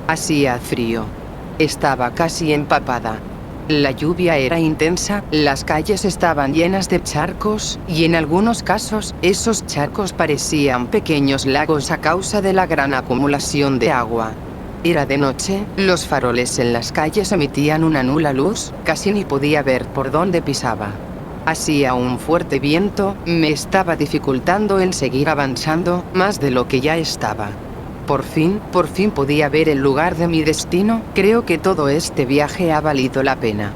Hacía frío. Estaba casi empapada. La lluvia era intensa, las calles estaban llenas de charcos, y en algunos casos, esos charcos parecían pequeños lagos a causa de la gran acumulación de agua. Era de noche, los faroles en las calles emitían una nula luz, casi ni podía ver por dónde pisaba. Hacía un fuerte viento, me estaba dificultando el seguir avanzando, más de lo que ya estaba. Por fin podía ver el lugar de mi destino. Creo que todo este viaje ha valido la pena.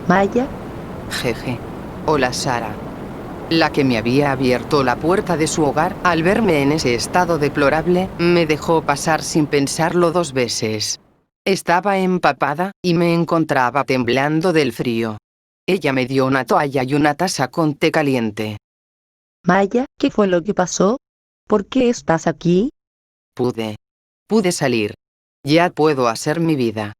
Maya. Jeje. Hola, Sara. La que me había abierto la puerta de su hogar, al verme en ese estado deplorable, me dejó pasar sin pensarlo 2 veces. Estaba empapada, y me encontraba temblando del frío. Ella me dio una toalla y una taza con té caliente. Maya, ¿qué fue lo que pasó? ¿Por qué estás aquí? Pude salir. Ya puedo hacer mi vida.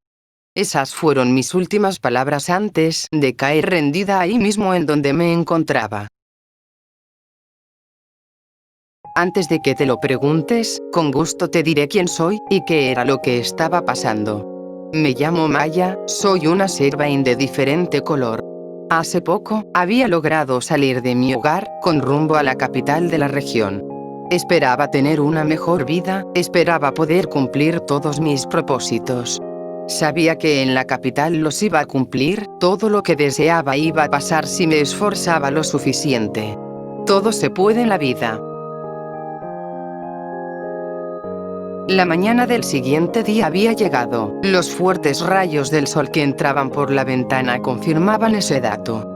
Esas fueron mis últimas palabras antes de caer rendida ahí mismo en donde me encontraba. Antes de que te lo preguntes, con gusto te diré quién soy y qué era lo que estaba pasando. Me llamo Maya, soy una Servain de diferente color. Hace poco, había logrado salir de mi hogar, con rumbo a la capital de la región. Esperaba tener una mejor vida, esperaba poder cumplir todos mis propósitos. Sabía que en la capital los iba a cumplir, todo lo que deseaba iba a pasar si me esforzaba lo suficiente. Todo se puede en la vida. La mañana del siguiente día había llegado. Los fuertes rayos del sol que entraban por la ventana confirmaban ese dato.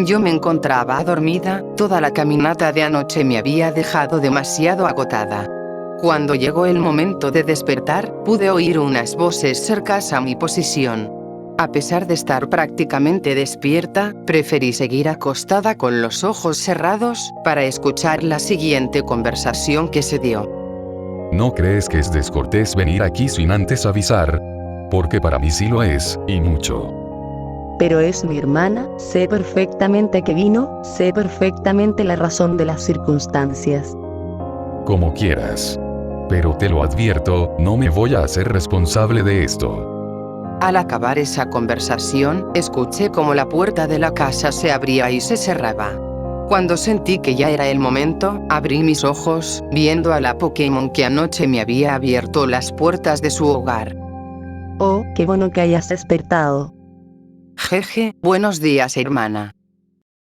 Yo me encontraba dormida, toda la caminata de anoche me había dejado demasiado agotada. Cuando llegó el momento de despertar, pude oír unas voces cercanas a mi posición. A pesar de estar prácticamente despierta, preferí seguir acostada con los ojos cerrados, para escuchar la siguiente conversación que se dio. ¿No crees que es descortés venir aquí sin antes avisar? Porque para mí sí lo es, y mucho. Pero es mi hermana, sé perfectamente que vino, sé perfectamente la razón de las circunstancias. Como quieras. Pero te lo advierto, no me voy a hacer responsable de esto. Al acabar esa conversación, escuché cómo la puerta de la casa se abría y se cerraba. Cuando sentí que ya era el momento, abrí mis ojos, viendo a la Pokémon que anoche me había abierto las puertas de su hogar. Oh, qué bueno que hayas despertado. Jeje, buenos días, hermana.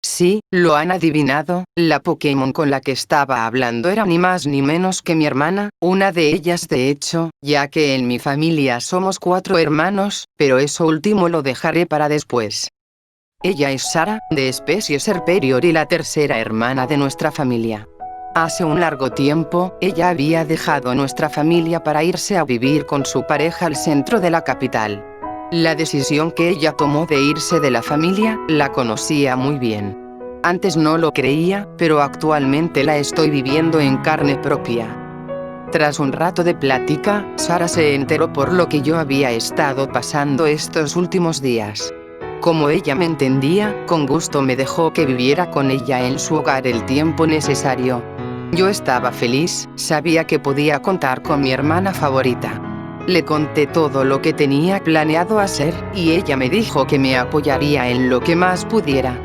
Sí, lo han adivinado, la Pokémon con la que estaba hablando era ni más ni menos que mi hermana, una de ellas de hecho, ya que en mi familia somos 4 hermanos, pero eso último lo dejaré para después. Ella es Sara, de especie Serperior y la tercera hermana de nuestra familia. Hace un largo tiempo, ella había dejado nuestra familia para irse a vivir con su pareja al centro de la capital. La decisión que ella tomó de irse de la familia, la conocía muy bien. Antes no lo creía, pero actualmente la estoy viviendo en carne propia. Tras un rato de plática, Sara se enteró por lo que yo había estado pasando estos últimos días. Como ella me entendía, con gusto me dejó que viviera con ella en su hogar el tiempo necesario. Yo estaba feliz, sabía que podía contar con mi hermana favorita. Le conté todo lo que tenía planeado hacer, y ella me dijo que me apoyaría en lo que más pudiera.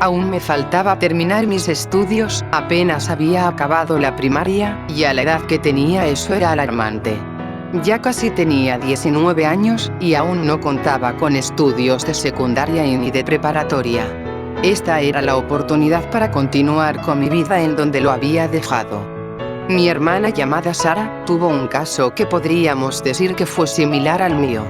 Aún me faltaba terminar mis estudios, apenas había acabado la primaria, y a la edad que tenía eso era alarmante. Ya casi tenía 19 años, y aún no contaba con estudios de secundaria ni de preparatoria. Esta era la oportunidad para continuar con mi vida en donde lo había dejado. Mi hermana llamada Sara, tuvo un caso que podríamos decir que fue similar al mío.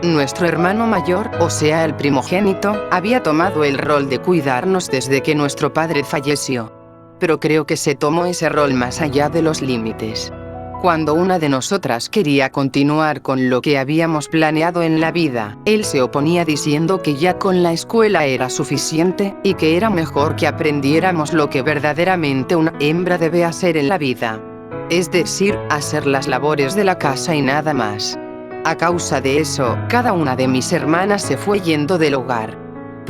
Nuestro hermano mayor, o sea el primogénito, había tomado el rol de cuidarnos desde que nuestro padre falleció. Pero creo que se tomó ese rol más allá de los límites. Cuando una de nosotras quería continuar con lo que habíamos planeado en la vida, él se oponía diciendo que ya con la escuela era suficiente, y que era mejor que aprendiéramos lo que verdaderamente una hembra debe hacer en la vida. Es decir, hacer las labores de la casa y nada más. A causa de eso, cada una de mis hermanas se fue yendo del hogar.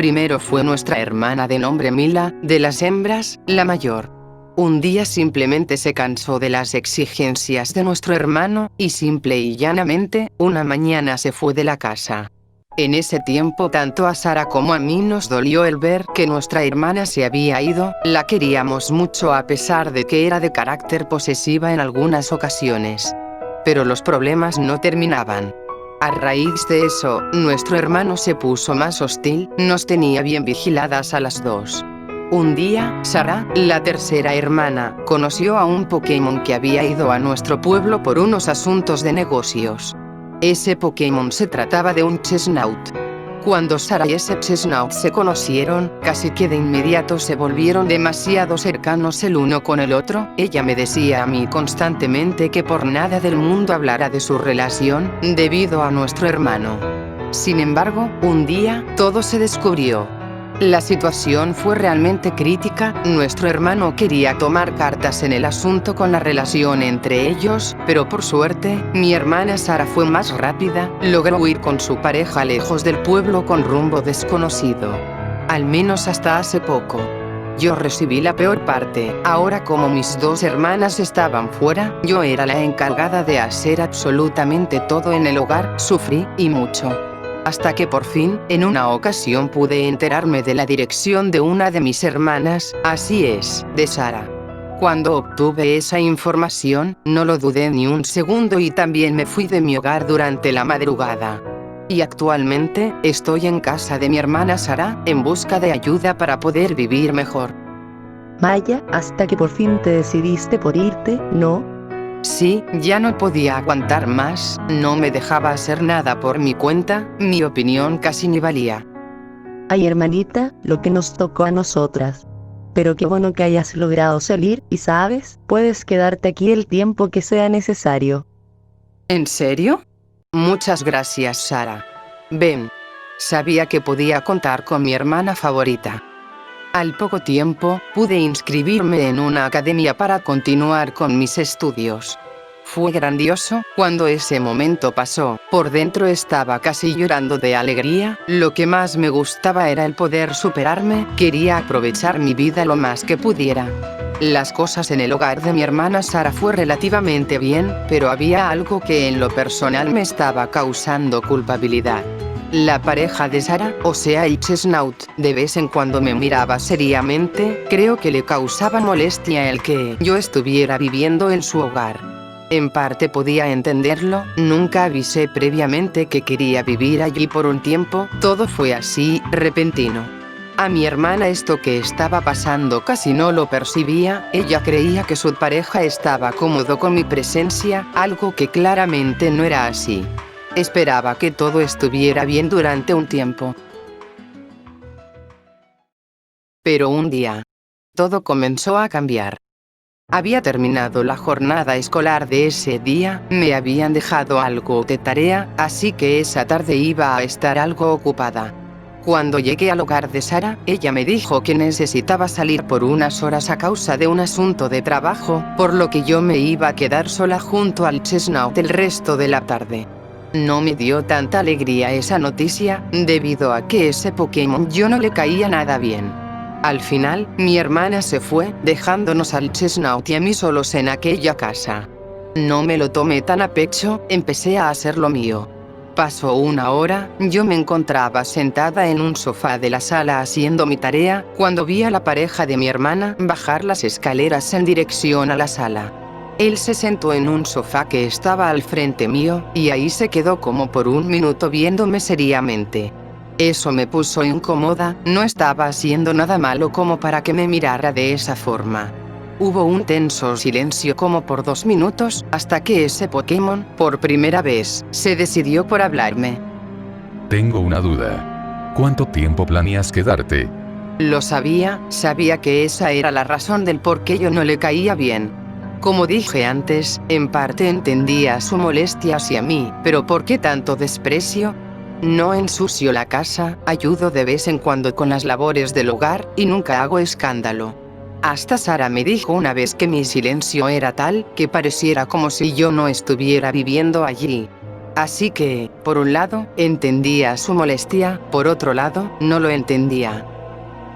Primero fue nuestra hermana de nombre Mila, de las hembras, la mayor. Un día simplemente se cansó de las exigencias de nuestro hermano, y simple y llanamente, una mañana se fue de la casa. En ese tiempo tanto a Sara como a mí nos dolió el ver que nuestra hermana se había ido, la queríamos mucho a pesar de que era de carácter posesiva en algunas ocasiones. Pero los problemas no terminaban. A raíz de eso, nuestro hermano se puso más hostil, nos tenía bien vigiladas a las dos. Un día, Sara, la tercera hermana, conoció a un Pokémon que había ido a nuestro pueblo por unos asuntos de negocios. Ese Pokémon se trataba de un Chesnaught. Cuando Sara y ese Chesnaught se conocieron, casi que de inmediato se volvieron demasiado cercanos el uno con el otro. Ella me decía a mí constantemente que por nada del mundo hablara de su relación, debido a nuestro hermano. Sin embargo, un día, todo se descubrió. La situación fue realmente crítica, nuestro hermano quería tomar cartas en el asunto con la relación entre ellos, pero por suerte, mi hermana Sara fue más rápida, logró huir con su pareja lejos del pueblo con rumbo desconocido. Al menos hasta hace poco. Yo recibí la peor parte, ahora como mis dos hermanas estaban fuera, yo era la encargada de hacer absolutamente todo en el hogar, sufrí, y mucho. Hasta que por fin, en una ocasión pude enterarme de la dirección de una de mis hermanas, así es, de Sara. Cuando obtuve esa información, no lo dudé ni un segundo y también me fui de mi hogar durante la madrugada. Y actualmente, estoy en casa de mi hermana Sara, en busca de ayuda para poder vivir mejor. Maya, hasta que por fin te decidiste por irte, ¿no? Sí, ya no podía aguantar más, no me dejaba hacer nada por mi cuenta, mi opinión casi ni valía. Ay, hermanita, lo que nos tocó a nosotras. Pero qué bueno que hayas logrado salir, y sabes, puedes quedarte aquí el tiempo que sea necesario. ¿En serio? Muchas gracias, Sara. Ven. Sabía que podía contar con mi hermana favorita. Al poco tiempo, pude inscribirme en una academia para continuar con mis estudios. Fue grandioso, cuando ese momento pasó, por dentro estaba casi llorando de alegría, lo que más me gustaba era el poder superarme, quería aprovechar mi vida lo más que pudiera. Las cosas en el hogar de mi hermana Sara fue relativamente bien, pero había algo que en lo personal me estaba causando culpabilidad. La pareja de Sara, o sea el Chesnaught, de vez en cuando me miraba seriamente, creo que le causaba molestia el que yo estuviera viviendo en su hogar. En parte podía entenderlo, nunca avisé previamente que quería vivir allí por un tiempo, todo fue así, repentino. A mi hermana esto que estaba pasando casi no lo percibía, ella creía que su pareja estaba cómodo con mi presencia, algo que claramente no era así. Esperaba que todo estuviera bien durante un tiempo. Pero un día, todo comenzó a cambiar. Había terminado la jornada escolar de ese día, me habían dejado algo de tarea, así que esa tarde iba a estar algo ocupada. Cuando llegué al hogar de Sara, ella me dijo que necesitaba salir por unas horas a causa de un asunto de trabajo, por lo que yo me iba a quedar sola junto al Chesnaught el resto de la tarde. No me dio tanta alegría esa noticia, debido a que ese Pokémon yo no le caía nada bien. Al final, mi hermana se fue, dejándonos al Chesnaught y a mí solos en aquella casa. No me lo tomé tan a pecho, empecé a hacer lo mío. Pasó una hora, yo me encontraba sentada en un sofá de la sala haciendo mi tarea, cuando vi a la pareja de mi hermana bajar las escaleras en dirección a la sala. Él se sentó en un sofá que estaba al frente mío, y ahí se quedó como por un minuto viéndome seriamente. Eso me puso incómoda, no estaba haciendo nada malo como para que me mirara de esa forma. Hubo un tenso silencio como por 2 minutos, hasta que ese Pokémon, por primera vez, se decidió por hablarme. Tengo una duda. ¿Cuánto tiempo planeas quedarte? Lo sabía que esa era la razón del por qué yo no le caía bien. Como dije antes, en parte entendía su molestia hacia mí, pero ¿por qué tanto desprecio? No ensucio la casa, ayudo de vez en cuando con las labores del hogar, y nunca hago escándalo. Hasta Sara me dijo una vez que mi silencio era tal, que pareciera como si yo no estuviera viviendo allí. Así que, por un lado, entendía su molestia, por otro lado, no lo entendía.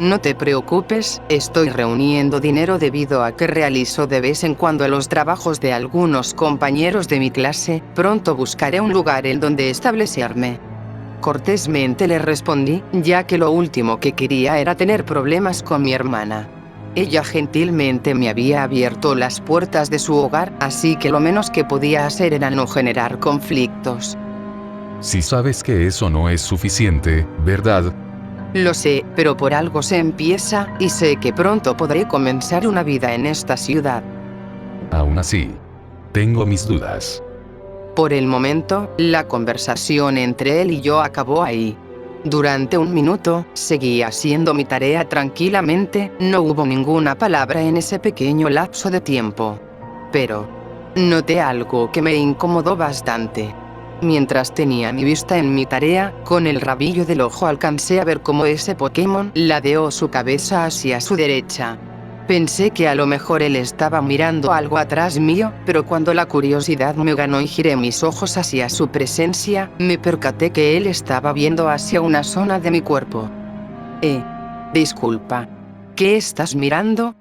No te preocupes, estoy reuniendo dinero debido a que realizo de vez en cuando los trabajos de algunos compañeros de mi clase, pronto buscaré un lugar en donde establecerme. Cortésmente le respondí, ya que lo último que quería era tener problemas con mi hermana. Ella gentilmente me había abierto las puertas de su hogar, así que lo menos que podía hacer era no generar conflictos. Si sabes que eso no es suficiente, ¿verdad? Lo sé, pero por algo se empieza, y sé que pronto podré comenzar una vida en esta ciudad. Aún así, tengo mis dudas. Por el momento, la conversación entre él y yo acabó ahí. Durante un minuto, seguí haciendo mi tarea tranquilamente, no hubo ninguna palabra en ese pequeño lapso de tiempo. Pero noté algo que me incomodó bastante. Mientras tenía mi vista en mi tarea, con el rabillo del ojo alcancé a ver cómo ese Pokémon ladeó su cabeza hacia su derecha. Pensé que a lo mejor él estaba mirando algo atrás mío, pero cuando la curiosidad me ganó y giré mis ojos hacia su presencia, me percaté que él estaba viendo hacia una zona de mi cuerpo. Disculpa. ¿Qué estás mirando?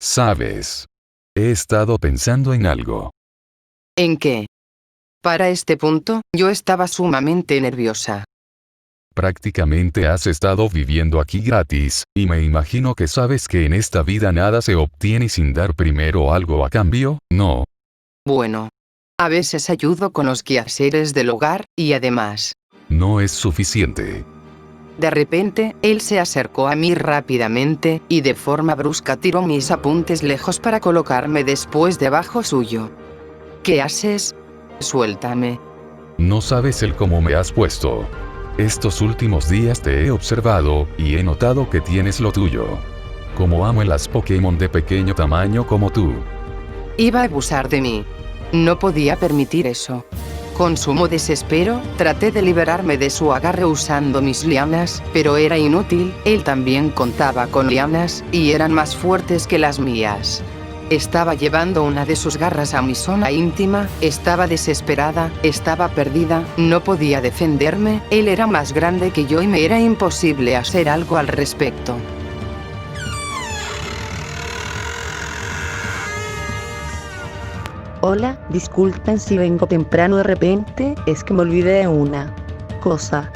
Sabes. He estado pensando en algo. ¿En qué? Para este punto, yo estaba sumamente nerviosa. Prácticamente has estado viviendo aquí gratis, y me imagino que sabes que en esta vida nada se obtiene sin dar primero algo a cambio, ¿no? Bueno. A veces ayudo con los quehaceres del hogar, y además. No es suficiente. De repente, él se acercó a mí rápidamente, y de forma brusca tiró mis apuntes lejos para colocarme después debajo suyo. ¿Qué haces? Suéltame. No sabes el cómo me has puesto. Estos últimos días te he observado, y he notado que tienes lo tuyo. Como amo las Pokémon de pequeño tamaño como tú. Iba a abusar de mí. No podía permitir eso. Con sumo desespero, traté de liberarme de su agarre usando mis lianas, pero era inútil, él también contaba con lianas, y eran más fuertes que las mías. Estaba llevando una de sus garras a mi zona íntima, estaba desesperada, estaba perdida, no podía defenderme, él era más grande que yo y me era imposible hacer algo al respecto. Hola, disculpen si vengo temprano de repente, es que me olvidé de una cosa.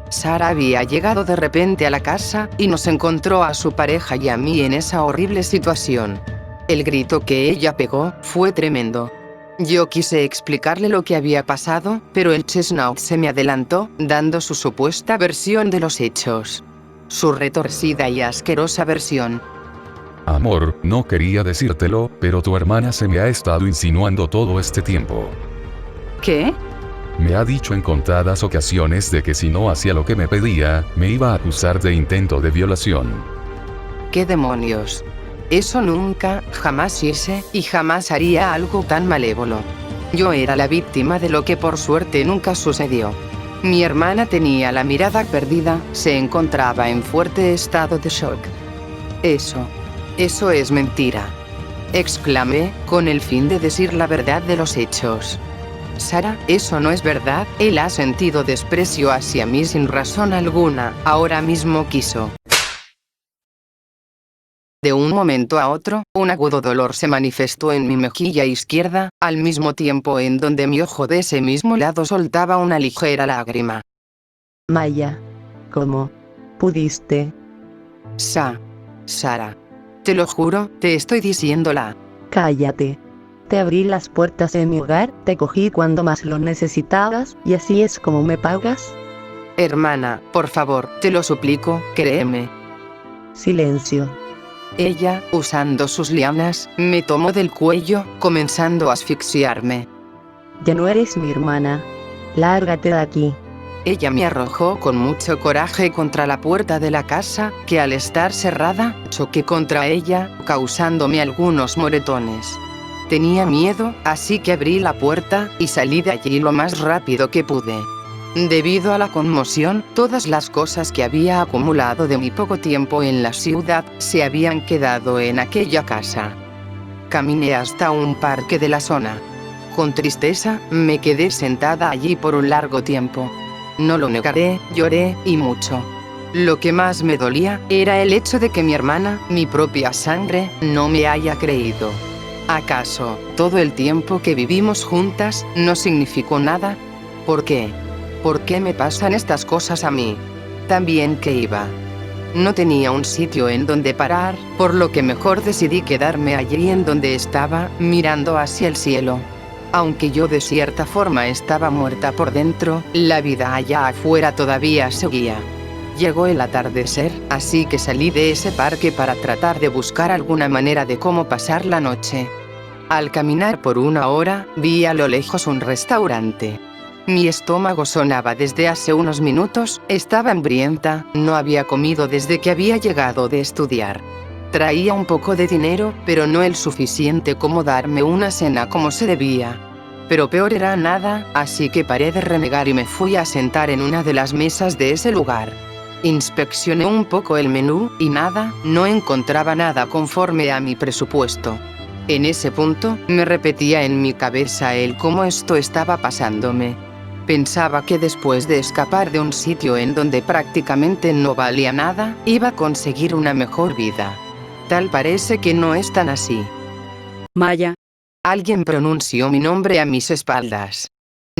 Sara había llegado de repente a la casa, y nos encontró a su pareja y a mí en esa horrible situación. El grito que ella pegó fue tremendo. Yo quise explicarle lo que había pasado, pero el Chestnut se me adelantó, dando su supuesta versión de los hechos. Su retorcida y asquerosa versión. Amor, no quería decírtelo, pero tu hermana se me ha estado insinuando todo este tiempo. ¿Qué? Me ha dicho en contadas ocasiones de que si no hacía lo que me pedía, me iba a acusar de intento de violación. ¿Qué demonios? Eso nunca, jamás hice, y jamás haría algo tan malévolo. Yo era la víctima de lo que por suerte nunca sucedió. Mi hermana tenía la mirada perdida, se encontraba en fuerte estado de shock. Eso es mentira. Exclamé, con el fin de decir la verdad de los hechos. Sara, eso no es verdad, él ha sentido desprecio hacia mí sin razón alguna, ahora mismo quiso. De un momento a otro, un agudo dolor se manifestó en mi mejilla izquierda, al mismo tiempo en donde mi ojo de ese mismo lado soltaba una ligera lágrima. Maya, ¿cómo pudiste? Sara. Te lo juro, te estoy diciéndola. Cállate. Te abrí las puertas de mi hogar, te cogí cuando más lo necesitabas, y así es como me pagas. Hermana, por favor, te lo suplico, créeme. Silencio. Ella, usando sus lianas, me tomó del cuello, comenzando a asfixiarme. Ya no eres mi hermana. Lárgate de aquí. Ella me arrojó con mucho coraje contra la puerta de la casa, que al estar cerrada, choqué contra ella, causándome algunos moretones. Tenía miedo, así que abrí la puerta, y salí de allí lo más rápido que pude. Debido a la conmoción, todas las cosas que había acumulado de mi poco tiempo en la ciudad, se habían quedado en aquella casa. Caminé hasta un parque de la zona. Con tristeza, me quedé sentada allí por un largo tiempo. No lo negaré, lloré, y mucho. Lo que más me dolía, era el hecho de que mi hermana, mi propia sangre, no me haya creído. ¿Acaso, todo el tiempo que vivimos juntas, no significó nada? ¿Por qué? ¿Por qué me pasan estas cosas a mí? También que iba. No tenía un sitio en donde parar, por lo que mejor decidí quedarme allí en donde estaba, mirando hacia el cielo. Aunque yo de cierta forma estaba muerta por dentro, la vida allá afuera todavía seguía. Llegó el atardecer, así que salí de ese parque para tratar de buscar alguna manera de cómo pasar la noche. Al caminar por una hora, vi a lo lejos un restaurante. Mi estómago sonaba desde hace unos minutos, estaba hambrienta, no había comido desde que había llegado de estudiar. Traía un poco de dinero, pero no el suficiente como darme una cena como se debía. Pero peor era nada, así que paré de renegar y me fui a sentar en una de las mesas de ese lugar. Inspeccioné un poco el menú, y nada, no encontraba nada conforme a mi presupuesto. En ese punto, me repetía en mi cabeza el cómo esto estaba pasándome. Pensaba que después de escapar de un sitio en donde prácticamente no valía nada, iba a conseguir una mejor vida. Tal parece que no es tan así. Maya. Alguien pronunció mi nombre a mis espaldas.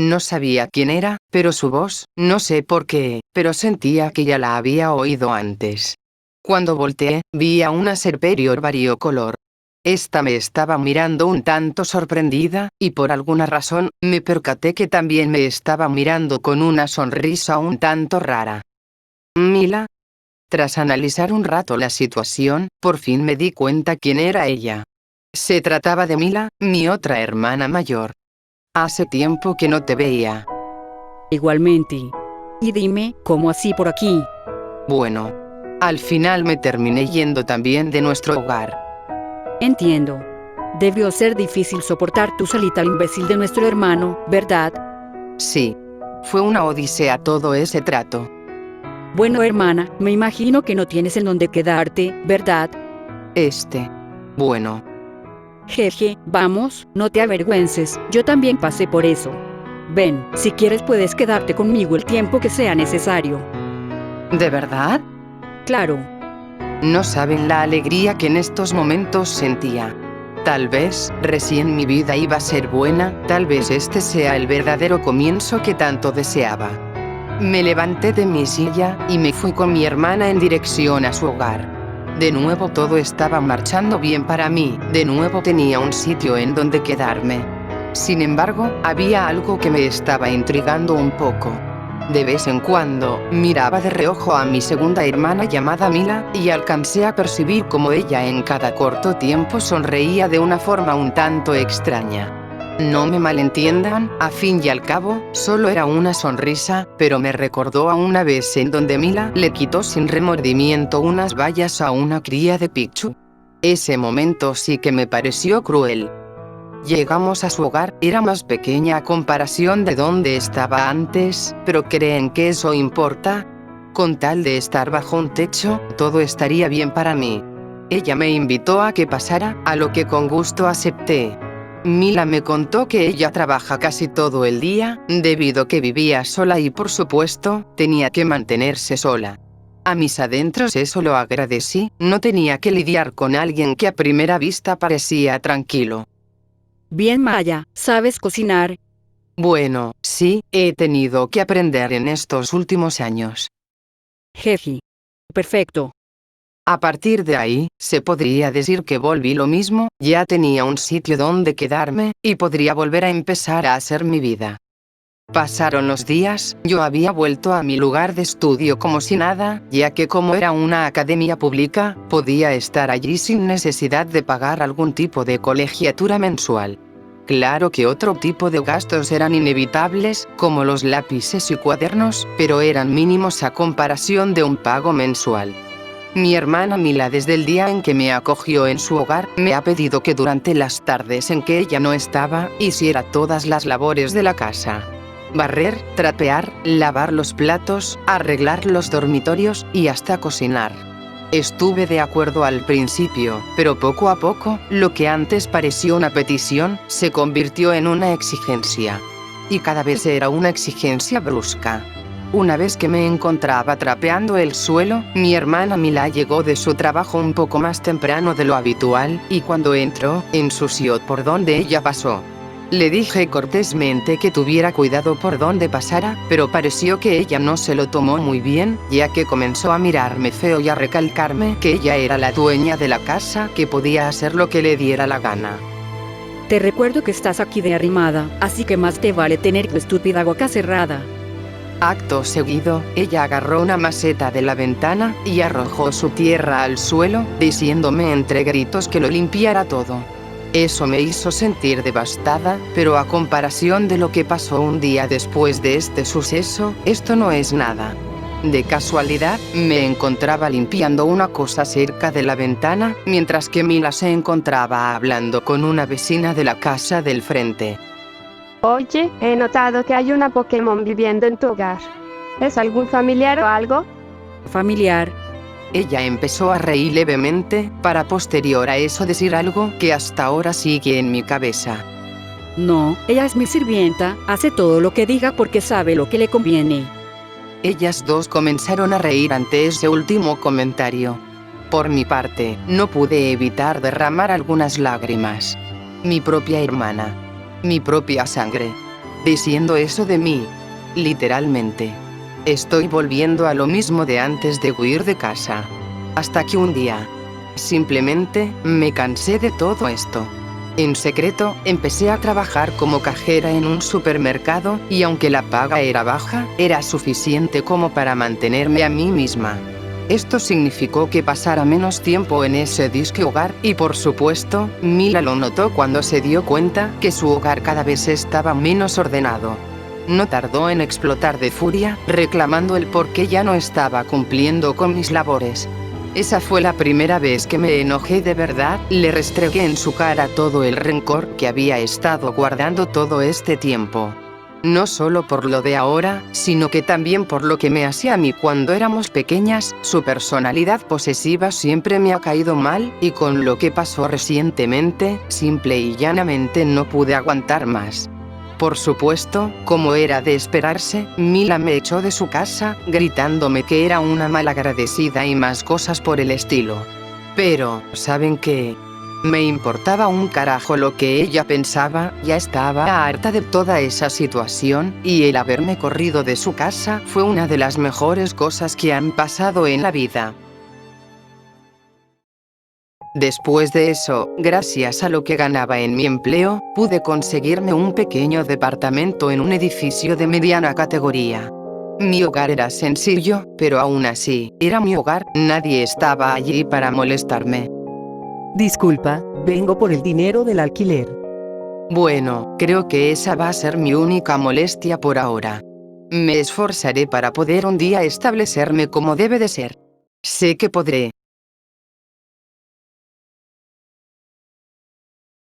No sabía quién era, pero su voz, no sé por qué, pero sentía que ya la había oído antes. Cuando volteé, vi a una superior variocolor. Esta me estaba mirando un tanto sorprendida, y por alguna razón, me percaté que también me estaba mirando con una sonrisa un tanto rara. ¿Mila? Tras analizar un rato la situación, por fin me di cuenta quién era ella. Se trataba de Mila, mi otra hermana mayor. Hace tiempo que no te veía. Igualmente. Y dime, ¿cómo así por aquí? Bueno, al final me terminé yendo también de nuestro hogar. Entiendo. Debió ser difícil soportar tu salita al imbécil de nuestro hermano, ¿verdad? Sí. Fue una odisea todo ese trato. Bueno, hermana, me imagino que no tienes en dónde quedarte, ¿verdad? Bueno. Jeje, vamos, no te avergüences, yo también pasé por eso. Ven, si quieres puedes quedarte conmigo el tiempo que sea necesario. ¿De verdad? Claro. No saben la alegría que en estos momentos sentía. Tal vez, recién mi vida iba a ser buena, tal vez este sea el verdadero comienzo que tanto deseaba. Me levanté de mi silla, y me fui con mi hermana en dirección a su hogar. De nuevo todo estaba marchando bien para mí, de nuevo tenía un sitio en donde quedarme. Sin embargo, había algo que me estaba intrigando un poco. De vez en cuando, miraba de reojo a mi segunda hermana llamada Mila, y alcancé a percibir cómo ella en cada corto tiempo sonreía de una forma un tanto extraña. No me malentiendan, a fin y al cabo, solo era una sonrisa, pero me recordó a una vez en donde Mila le quitó sin remordimiento unas bayas a una cría de Pichu. Ese momento sí que me pareció cruel. Llegamos a su hogar, era más pequeña a comparación de donde estaba antes, pero ¿creen que eso importa? Con tal de estar bajo un techo, todo estaría bien para mí. Ella me invitó a que pasara, a lo que con gusto acepté. Mila me contó que ella trabaja casi todo el día, debido a que vivía sola y por supuesto, tenía que mantenerse sola. A mis adentros eso lo agradecí, no tenía que lidiar con alguien que a primera vista parecía tranquilo. Bien, Maya, ¿sabes cocinar? Bueno, sí, he tenido que aprender en estos últimos años. Jeje. Perfecto. A partir de ahí, se podría decir que volví lo mismo, ya tenía un sitio donde quedarme, y podría volver a empezar a hacer mi vida. Pasaron los días, yo había vuelto a mi lugar de estudio como si nada, ya que como era una academia pública, podía estar allí sin necesidad de pagar algún tipo de colegiatura mensual. Claro que otro tipo de gastos eran inevitables, como los lápices y cuadernos, pero eran mínimos a comparación de un pago mensual. Mi hermana Mila, desde el día en que me acogió en su hogar, me ha pedido que durante las tardes en que ella no estaba, hiciera todas las labores de la casa. Barrer, trapear, lavar los platos, arreglar los dormitorios y hasta cocinar. Estuve de acuerdo al principio, pero poco a poco, lo que antes pareció una petición, se convirtió en una exigencia. Y cada vez era una exigencia brusca. Una vez que me encontraba trapeando el suelo, mi hermana Mila llegó de su trabajo un poco más temprano de lo habitual, y cuando entró, ensució por donde ella pasó. Le dije cortésmente que tuviera cuidado por donde pasara, pero pareció que ella no se lo tomó muy bien, ya que comenzó a mirarme feo y a recalcarme que ella era la dueña de la casa, que podía hacer lo que le diera la gana. Te recuerdo que estás aquí de arrimada, así que más te vale tener tu estúpida boca cerrada. Acto seguido, ella agarró una maceta de la ventana y arrojó su tierra al suelo, diciéndome entre gritos que lo limpiara todo. Eso me hizo sentir devastada, pero a comparación de lo que pasó un día después de este suceso, esto no es nada. De casualidad, me encontraba limpiando una cosa cerca de la ventana, mientras que Mila se encontraba hablando con una vecina de la casa del frente. Oye, he notado que hay una Pokémon viviendo en tu hogar. ¿Es algún familiar o algo? Familiar. Ella empezó a reír levemente, para posterior a eso decir algo que hasta ahora sigue en mi cabeza. No, ella es mi sirvienta, hace todo lo que diga porque sabe lo que le conviene. Ellas dos comenzaron a reír ante ese último comentario. Por mi parte, no pude evitar derramar algunas lágrimas. Mi propia hermana. Mi propia sangre. Diciendo eso de mí. Literalmente. Estoy volviendo a lo mismo de antes de huir de casa. Hasta que un día, simplemente, me cansé de todo esto. En secreto, empecé a trabajar como cajera en un supermercado, y aunque la paga era baja, era suficiente como para mantenerme a mí misma. Esto significó que pasara menos tiempo en ese disque hogar, y por supuesto, Mila lo notó cuando se dio cuenta que su hogar cada vez estaba menos ordenado. No tardó en explotar de furia, reclamando el por qué ya no estaba cumpliendo con mis labores. Esa fue la primera vez que me enojé de verdad, le restregué en su cara todo el rencor que había estado guardando todo este tiempo. No solo por lo de ahora, sino que también por lo que me hacía a mí cuando éramos pequeñas, su personalidad posesiva siempre me ha caído mal, y con lo que pasó recientemente, simple y llanamente no pude aguantar más. Por supuesto, como era de esperarse, Mila me echó de su casa, gritándome que era una malagradecida y más cosas por el estilo. Pero, ¿saben qué? Me importaba un carajo lo que ella pensaba, ya estaba harta de toda esa situación, y el haberme corrido de su casa fue una de las mejores cosas que han pasado en la vida. Después de eso, gracias a lo que ganaba en mi empleo, pude conseguirme un pequeño departamento en un edificio de mediana categoría. Mi hogar era sencillo, pero aún así, era mi hogar, nadie estaba allí para molestarme. Disculpa, vengo por el dinero del alquiler. Bueno, creo que esa va a ser mi única molestia por ahora. Me esforzaré para poder un día establecerme como debe de ser. Sé que podré.